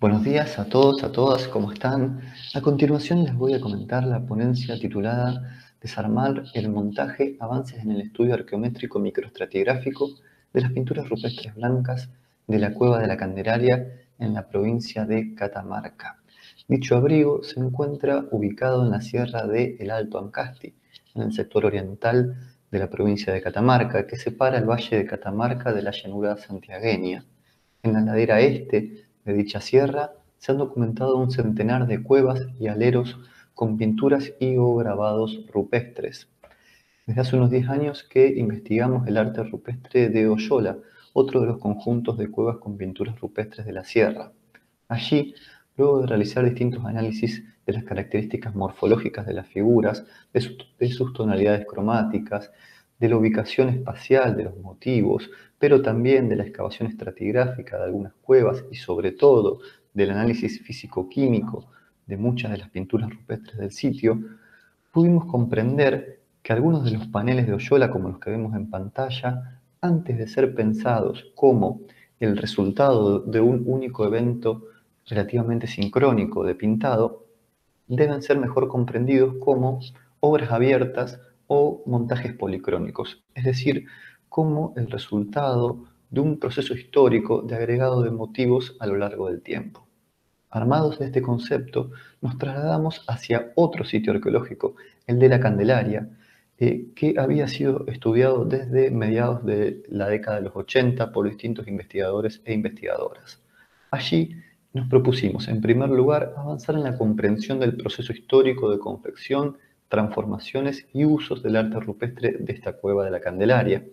Buenos días a todos, a todas, ¿cómo están? A continuación les voy a comentar la ponencia titulada Desarmar el montaje, avances en el estudio arqueométrico microestratigráfico de las pinturas rupestres blancas de la Cueva de la Candelaria en la provincia de Catamarca. Dicho abrigo se encuentra ubicado en la sierra de El Alto Ancasti, en el sector oriental de la provincia de Catamarca, que separa el valle de Catamarca de la llanura santiagueña. En la ladera este de dicha sierra se han documentado un centenar de cuevas y aleros con pinturas y o grabados rupestres. Desde hace unos 10 años que investigamos el arte rupestre de Oyola, otro de los conjuntos de cuevas con pinturas rupestres de la sierra. Allí, luego de realizar distintos análisis de las características morfológicas de las figuras, de sus tonalidades cromáticas, de la ubicación espacial de los motivos, pero también de la excavación estratigráfica de algunas cuevas y sobre todo del análisis físico-químico de muchas de las pinturas rupestres del sitio, pudimos comprender que algunos de los paneles de Oyola, como los que vemos en pantalla, antes de ser pensados como el resultado de un único evento relativamente sincrónico de pintado, deben ser mejor comprendidos como obras abiertas o montajes policrónicos, es decir, como el resultado de un proceso histórico de agregado de motivos a lo largo del tiempo. Armados de este concepto, nos trasladamos hacia otro sitio arqueológico, el de la Candelaria, que había sido estudiado desde mediados de la década de los 80 por distintos investigadores e investigadoras. Allí nos propusimos, en primer lugar, avanzar en la comprensión del proceso histórico de confección, transformaciones y usos del arte rupestre de esta cueva de la Candelaria.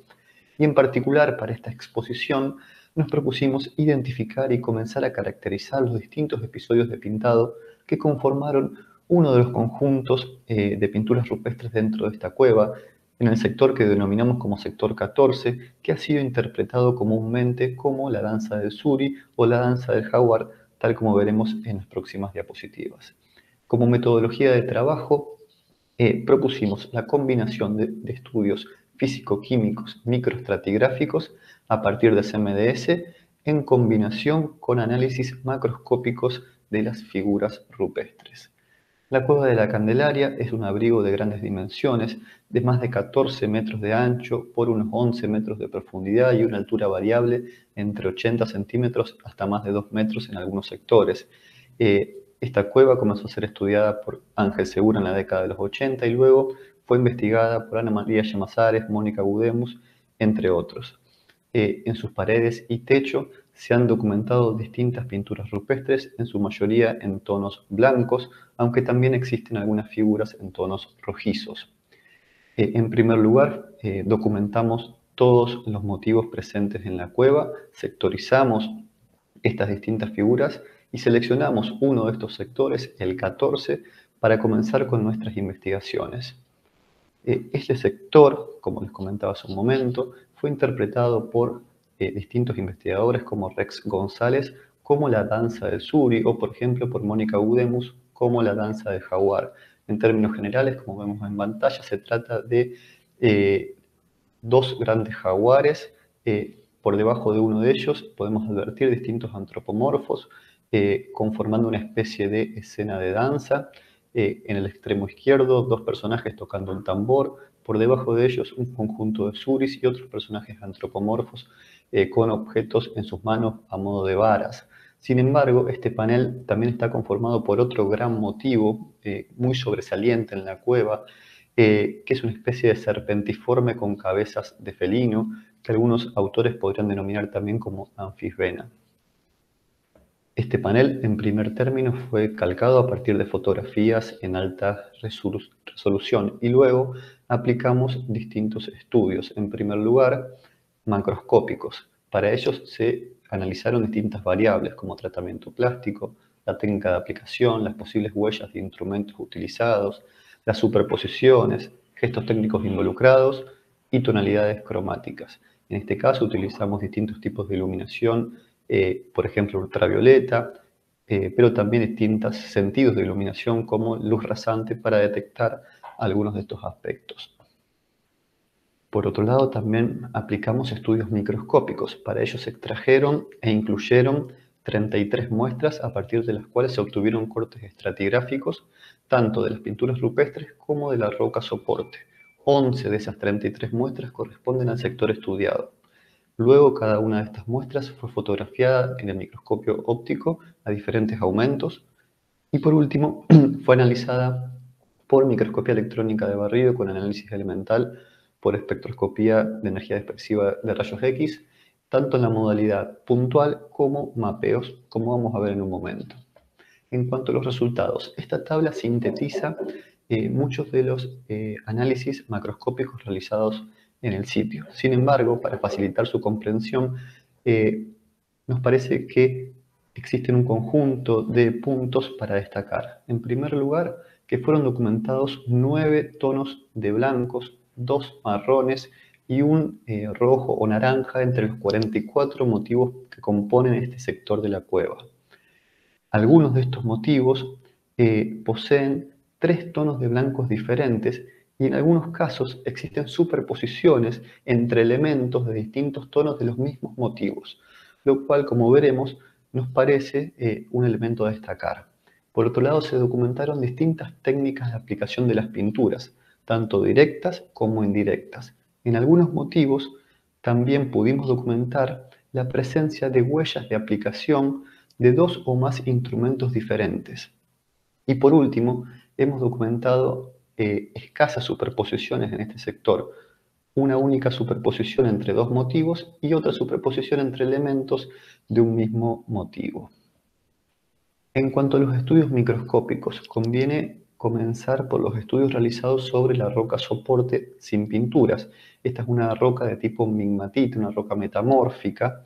Y en particular para esta exposición nos propusimos identificar y comenzar a caracterizar los distintos episodios de pintado que conformaron uno de los conjuntos de pinturas rupestres dentro de esta cueva, en el sector que denominamos como sector 14, que ha sido interpretado comúnmente como la danza del Suri o la danza del Jaguar, tal como veremos en las próximas diapositivas. Como metodología de trabajo, propusimos la combinación de estudios físico-químicos microestratigráficos a partir de CMDS en combinación con análisis macroscópicos de las figuras rupestres. La Cueva de la Candelaria es un abrigo de grandes dimensiones, de más de 14 metros de ancho por unos 11 metros de profundidad y una altura variable entre 80 centímetros hasta más de 2 metros en algunos sectores. Esta cueva comenzó a ser estudiada por Ángel Segura en la década de los 80 y luego fue investigada por Ana María Llamazares, Mónica Gudemus, entre otros. En sus paredes y techo se han documentado distintas pinturas rupestres, en su mayoría en tonos blancos, aunque también existen algunas figuras en tonos rojizos. En primer lugar, documentamos todos los motivos presentes en la cueva, sectorizamos estas distintas figuras y seleccionamos uno de estos sectores, el 14, para comenzar con nuestras investigaciones. Este sector, como les comentaba hace un momento, fue interpretado por distintos investigadores como Rex González como la danza del Suri o, por ejemplo, por Mónica Gudemus como la danza del Jaguar. En términos generales, como vemos en pantalla, se trata de dos grandes jaguares. Por debajo de uno de ellos podemos advertir distintos antropomorfos conformando una especie de escena de danza. En el extremo izquierdo, dos personajes tocando un tambor. Por debajo de ellos, un conjunto de suris y otros personajes antropomorfos con objetos en sus manos a modo de varas. Sin embargo, este panel también está conformado por otro gran motivo muy sobresaliente en la cueva, que es una especie de serpentiforme con cabezas de felino, que algunos autores podrían denominar también como anfisbena. Este panel, en primer término, fue calcado a partir de fotografías en alta resolución y luego aplicamos distintos estudios. En primer lugar, macroscópicos. Para ellos se analizaron distintas variables como tratamiento plástico, la técnica de aplicación, las posibles huellas de instrumentos utilizados, las superposiciones, gestos técnicos involucrados y tonalidades cromáticas. En este caso utilizamos distintos tipos de iluminación, por ejemplo ultravioleta, pero también distintos sentidos de iluminación como luz rasante para detectar algunos de estos aspectos. Por otro lado, también aplicamos estudios microscópicos. Para ello se extrajeron e incluyeron 33 muestras a partir de las cuales se obtuvieron cortes estratigráficos tanto de las pinturas rupestres como de la roca soporte. 11 de esas 33 muestras corresponden al sector estudiado. Luego, cada una de estas muestras fue fotografiada en el microscopio óptico a diferentes aumentos y, por último, fue analizada por microscopía electrónica de barrido con análisis elemental por espectroscopía de energía dispersiva de rayos X, tanto en la modalidad puntual como mapeos, como vamos a ver en un momento. En cuanto a los resultados, esta tabla sintetiza muchos de los análisis macroscópicos realizados en el sitio. Sin embargo, para facilitar su comprensión, nos parece que existen un conjunto de puntos para destacar. En primer lugar, que fueron documentados 9 tonos de blancos, 2 marrones y un rojo o naranja entre los 44 motivos que componen este sector de la cueva. Algunos de estos motivos poseen 3 tonos de blancos diferentes y en algunos casos existen superposiciones entre elementos de distintos tonos de los mismos motivos, lo cual, como veremos, nos parece un elemento a destacar. Por otro lado, se documentaron distintas técnicas de aplicación de las pinturas, tanto directas como indirectas. En algunos motivos también pudimos documentar la presencia de huellas de aplicación de 2 o más instrumentos diferentes. Y por último, hemos documentado escasas superposiciones en este sector, una única superposición entre 2 motivos y otra superposición entre elementos de un mismo motivo. En cuanto a los estudios microscópicos, conviene comenzar por los estudios realizados sobre la roca soporte sin pinturas. Esta es una roca de tipo migmatita, una roca metamórfica.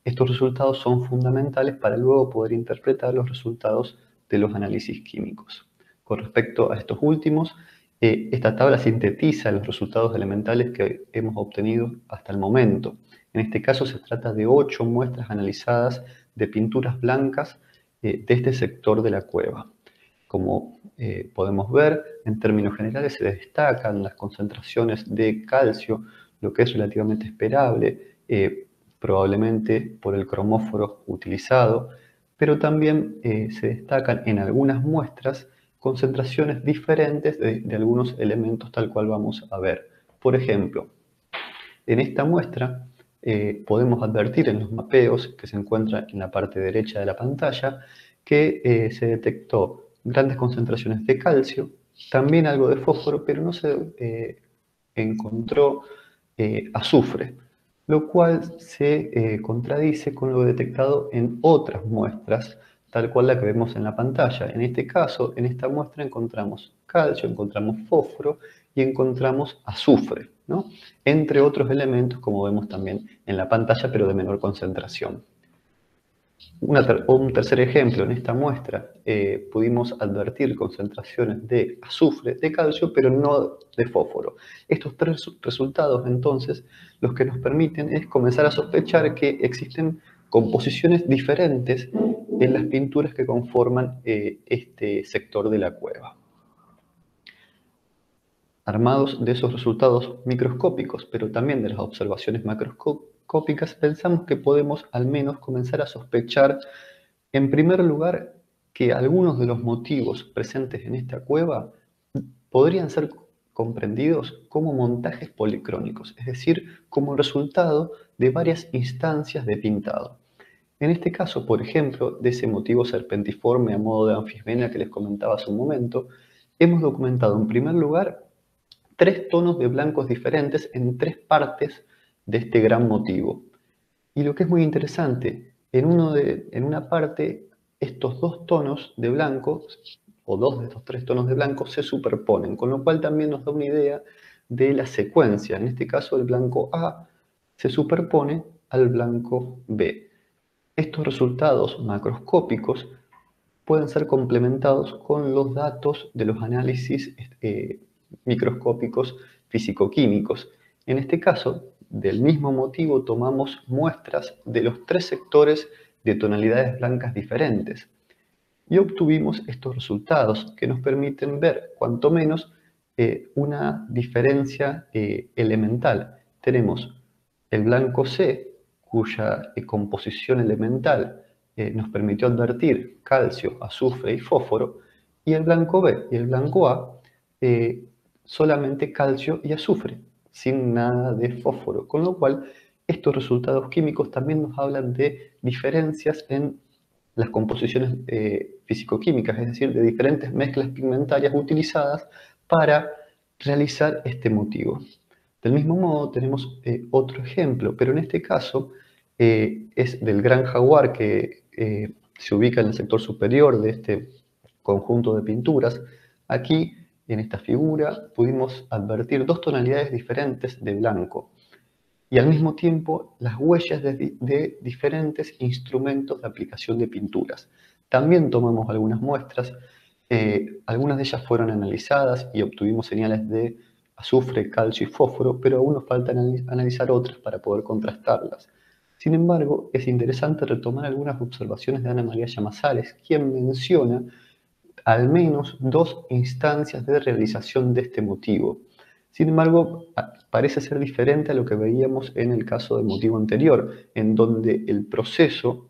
Estos resultados son fundamentales para luego poder interpretar los resultados de los análisis químicos. Con respecto a estos últimos, esta tabla sintetiza los resultados elementales que hemos obtenido hasta el momento. En este caso se trata de 8 muestras analizadas de pinturas blancas de este sector de la cueva. Como podemos ver, en términos generales se destacan las concentraciones de calcio, lo que es relativamente esperable, probablemente por el cromóforo utilizado, pero también se destacan en algunas muestras concentraciones diferentes de algunos elementos tal cual vamos a ver. Por ejemplo, en esta muestra podemos advertir en los mapeos que se encuentran en la parte derecha de la pantalla que se detectó grandes concentraciones de calcio, también algo de fósforo, pero no se encontró azufre, lo cual se contradice con lo detectado en otras muestras, tal cual la que vemos en la pantalla. En este caso, en esta muestra encontramos calcio, encontramos fósforo y encontramos azufre, ¿no? Entre otros como vemos también en la pantalla, pero de menor concentración. Un tercer ejemplo, en esta muestra pudimos advertir concentraciones de azufre, de calcio, pero no de fósforo. Estos 3 resultados, entonces, los que nos permiten es comenzar a sospechar que existen composiciones diferentes en las pinturas que conforman este sector de la cueva. Armados de esos resultados microscópicos, pero también de las observaciones macroscópicas, pensamos que podemos al menos comenzar a sospechar, en primer lugar, que algunos de los motivos presentes en esta cueva podrían ser comprendidos como montajes policrónicos, es decir, como resultado de varias instancias de pintado. En este caso, por ejemplo, de ese motivo serpentiforme a modo de anfisbena que les comentaba hace un momento, hemos documentado en primer lugar 3 tonos de blancos diferentes en 3 partes de este gran motivo. Y lo que es muy interesante, en una parte estos 2 tonos de blanco, o 2 de estos 3 tonos de blanco, se superponen, con lo cual también nos da una idea de la secuencia. En este caso, el blanco A se superpone al blanco B. Estos resultados macroscópicos pueden ser complementados con los datos de los análisis microscópicos físico-químicos. En este caso, del mismo motivo, tomamos muestras de los 3 sectores de tonalidades blancas diferentes y obtuvimos estos resultados que nos permiten ver, cuanto menos, una diferencia elemental. Tenemos el blanco C, cuya composición elemental nos permitió advertir calcio, azufre y fósforo, y el blanco B y el blanco A solamente calcio y azufre, sin nada de fósforo, con lo cual estos resultados químicos también nos hablan de diferencias en las composiciones físico-químicas, es decir, de diferentes mezclas pigmentarias utilizadas para realizar este motivo. Del mismo modo tenemos otro ejemplo, pero en este caso es del gran jaguar que se ubica en el sector superior de este conjunto de pinturas. Aquí, en esta figura, pudimos advertir dos tonalidades diferentes de blanco y al mismo tiempo las huellas de diferentes instrumentos de aplicación de pinturas. También tomamos algunas muestras, algunas de ellas fueron analizadas y obtuvimos señales de azufre, calcio y fósforo, pero aún nos falta analizar otras para poder contrastarlas. Sin embargo, es interesante retomar algunas observaciones de Ana María Llamasales, quien menciona al menos dos instancias de realización de este motivo. Sin embargo, parece ser diferente a lo que veíamos en el caso del motivo anterior, en donde el proceso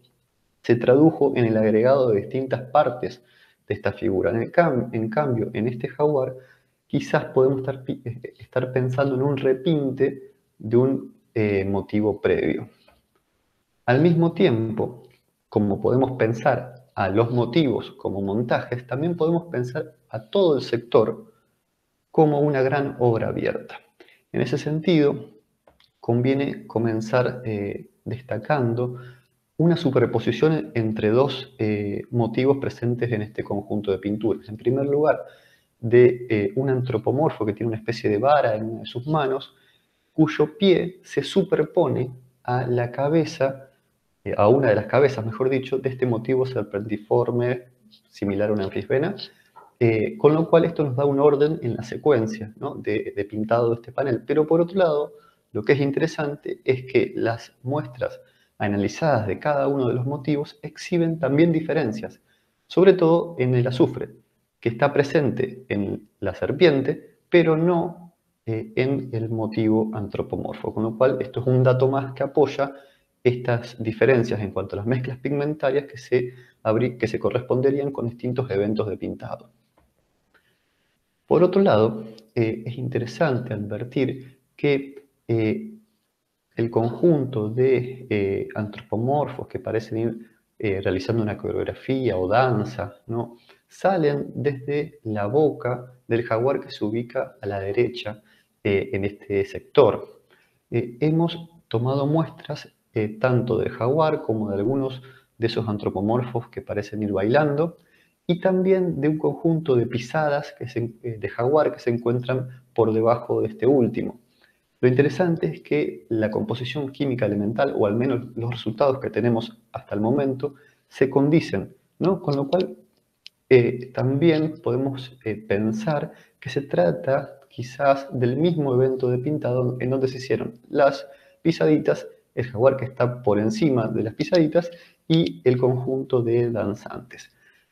se tradujo en el agregado de distintas partes de esta figura. En cambio, en este jaguar, quizás podemos estar pensando en un repinte de un motivo previo. Al mismo tiempo, como podemos pensar a los motivos como montajes, también podemos pensar a todo el sector como una gran obra abierta. En ese sentido, conviene comenzar destacando una superposición entre dos motivos presentes en este conjunto de pinturas. En primer lugar, de un antropomorfo que tiene una especie de vara en una de sus manos, cuyo pie se superpone a la cabeza, a una de las cabezas, mejor dicho, de este motivo serpentiforme similar a una anfisbena, con lo cual esto nos da un orden en la secuencia, ¿no?, de pintado de este panel. Pero por otro lado, lo que es interesante es que las muestras analizadas de cada uno de los motivos exhiben también diferencias, sobre todo en el azufre, que está presente en la serpiente, pero no en el motivo antropomorfo, con lo cual esto es un dato más que apoya estas diferencias en cuanto a las mezclas pigmentarias que se corresponderían con distintos eventos de pintado. Por otro lado, es interesante advertir que el conjunto de antropomorfos que parecen ir realizando una coreografía o danza, ¿no?, salen desde la boca del jaguar que se ubica a la derecha en este sector. Hemos tomado muestras tanto del jaguar como de algunos de esos antropomorfos que parecen ir bailando, y también de un conjunto de pisadas de jaguar que se encuentran por debajo de este último. Lo interesante es que la composición química elemental, o al menos los resultados que tenemos hasta el momento, se condicen, ¿no? Con lo cual también podemos pensar que se trata quizás del mismo evento de pintado en donde se hicieron las pisaditas, el jaguar que está por encima de las pisaditas y el conjunto de danzantes.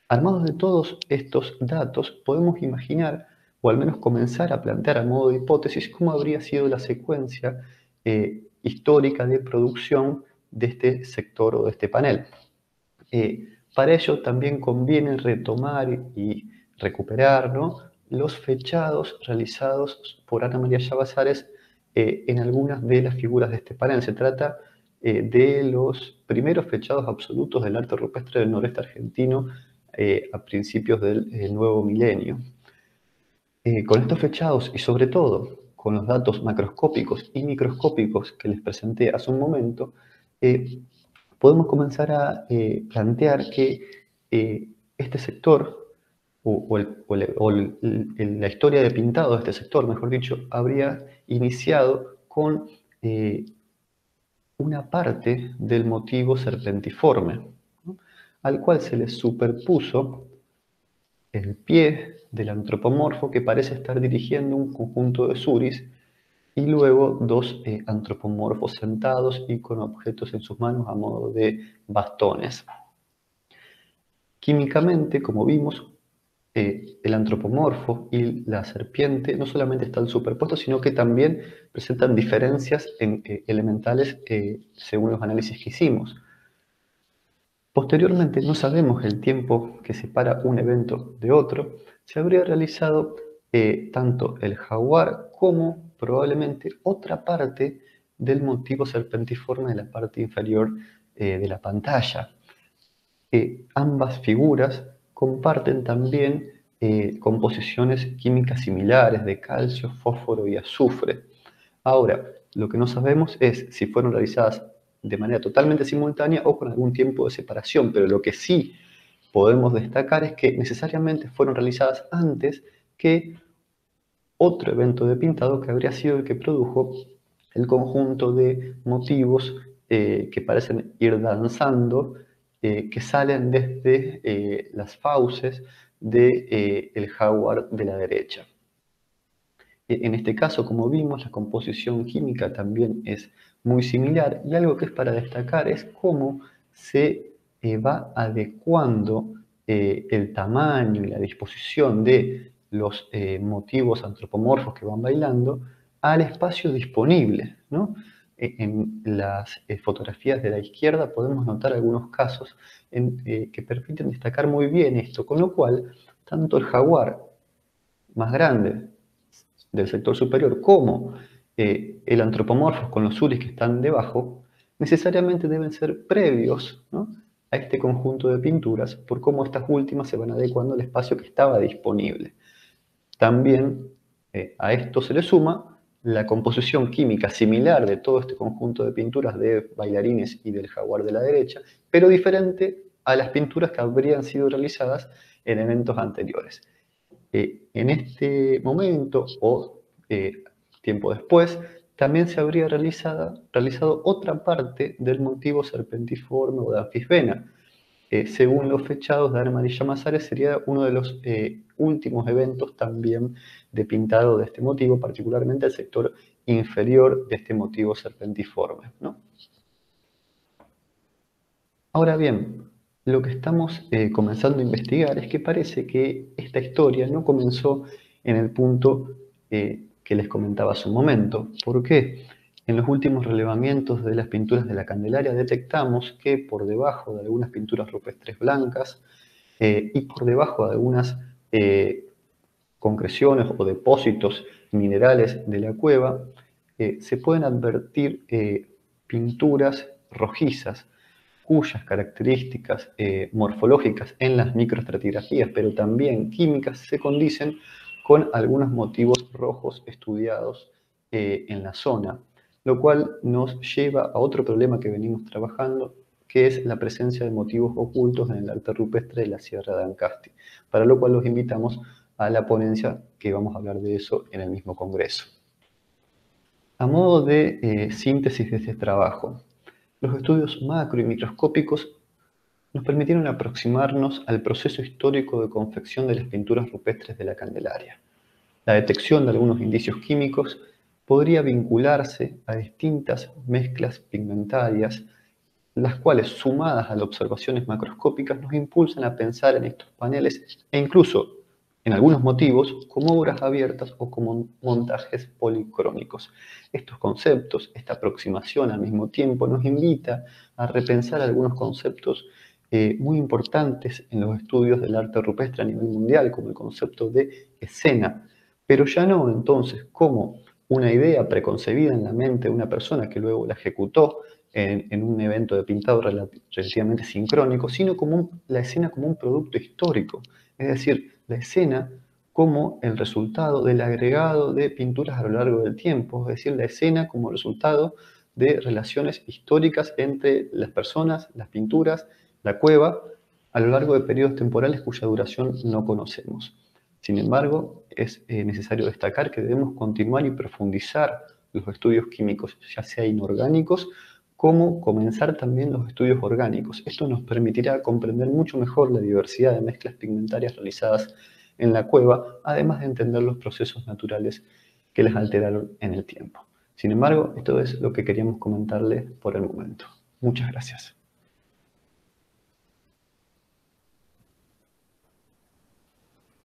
Armados de todos estos datos, podemos imaginar, o al menos comenzar a plantear a modo de hipótesis, cómo habría sido la secuencia histórica de producción de este sector o de este panel. Para ello también conviene retomar y recuperar, ¿no?, los fechados realizados por Ana María Llavazares en algunas de las figuras de este panel. Se trata de los primeros fechados absolutos del arte rupestre del noreste argentino a principios del nuevo milenio. Con estos fechados y sobre todo con los datos macroscópicos y microscópicos que les presenté hace un momento, podemos comenzar a plantear que este sector, la historia de pintado de este sector, mejor dicho, habría iniciado con una parte del motivo serpentiforme, ¿no?, al cual se le superpuso el pie del antropomorfo que parece estar dirigiendo un conjunto de suris, y luego dos antropomorfos sentados y con objetos en sus manos a modo de bastones. Químicamente, como vimos, el antropomorfo y la serpiente no solamente están superpuestos, sino que también presentan diferencias elementales según los análisis que hicimos. Posteriormente, no sabemos el tiempo que separa un evento de otro, se habría realizado tanto el jaguar como probablemente otra parte del motivo serpentiforme de la parte inferior de la pantalla. Ambas figuras comparten también composiciones químicas similares de calcio, fósforo y azufre. Ahora, lo que no sabemos es si fueron realizadas de manera totalmente simultánea o con algún tiempo de separación, pero lo que sí podemos destacar es que necesariamente fueron realizadas antes que otro evento de pintado que habría sido el que produjo el conjunto de motivos que parecen ir danzando, que salen desde las fauces del jaguar de la derecha. En este caso, como vimos, la composición química también es muy similar y algo que es para destacar es cómo se va adecuando el tamaño y la disposición de los motivos antropomorfos que van bailando al espacio disponible, ¿no? En las fotografías de la izquierda podemos notar algunos casos que permiten destacar muy bien esto, con lo cual tanto el jaguar más grande del sector superior como el antropomorfo con los uris que están debajo, necesariamente deben ser previos, ¿no?, a este conjunto de pinturas por cómo estas últimas se van adecuando al espacio que estaba disponible. También a esto se le suma la composición química similar de todo este conjunto de pinturas de bailarines y del jaguar de la derecha, pero diferente a las pinturas que habrían sido realizadas en eventos anteriores. En este momento o tiempo después, también se habría realizado otra parte del motivo serpentiforme o de anfisbena. Según los fechados de Arman y Llamazares, sería uno de los últimos eventos también de pintado de este motivo, particularmente el sector inferior de este motivo serpentiforme, ¿no? Ahora bien, lo que estamos comenzando a investigar es que parece que esta historia no comenzó en el punto que les comentaba hace un momento. ¿Por qué? En los últimos relevamientos de las pinturas de la Candelaria detectamos que por debajo de algunas pinturas rupestres blancas y por debajo de algunas concreciones o depósitos minerales de la cueva, se pueden advertir pinturas rojizas, cuyas características morfológicas en las microestratigrafías, pero también químicas, se condicen con algunos motivos rojos estudiados en la zona, lo cual nos lleva a otro problema que venimos trabajando, que es la presencia de motivos ocultos en el arte rupestre de la Sierra de Ancasti, para lo cual los invitamos a la ponencia que vamos a hablar de eso en el mismo congreso. A modo de síntesis de este trabajo, los estudios macro y microscópicos nos permitieron aproximarnos al proceso histórico de confección de las pinturas rupestres de la Candelaria. La detección de algunos indicios químicos podría vincularse a distintas mezclas pigmentarias, las cuales, sumadas a las observaciones macroscópicas, nos impulsan a pensar en estos paneles e incluso, en algunos motivos, como obras abiertas o como montajes policrómicos. Estos conceptos, esta aproximación al mismo tiempo, nos invita a repensar algunos conceptos muy importantes en los estudios del arte rupestre a nivel mundial, como el concepto de escena, pero ya no entonces como una idea preconcebida en la mente de una persona que luego la ejecutó en un evento de pintado relativamente sincrónico, sino como la escena como un producto histórico, es decir, la escena como el resultado del agregado de pinturas a lo largo del tiempo, es decir, la escena como resultado de relaciones históricas entre las personas, las pinturas, la cueva, a lo largo de periodos temporales cuya duración no conocemos. Sin embargo, es necesario destacar que debemos continuar y profundizar los estudios químicos, ya sea inorgánicos, como comenzar también los estudios orgánicos. Esto nos permitirá comprender mucho mejor la diversidad de mezclas pigmentarias realizadas en la cueva, además de entender los procesos naturales que las alteraron en el tiempo. Sin embargo, esto es lo que queríamos comentarles por el momento. Muchas gracias.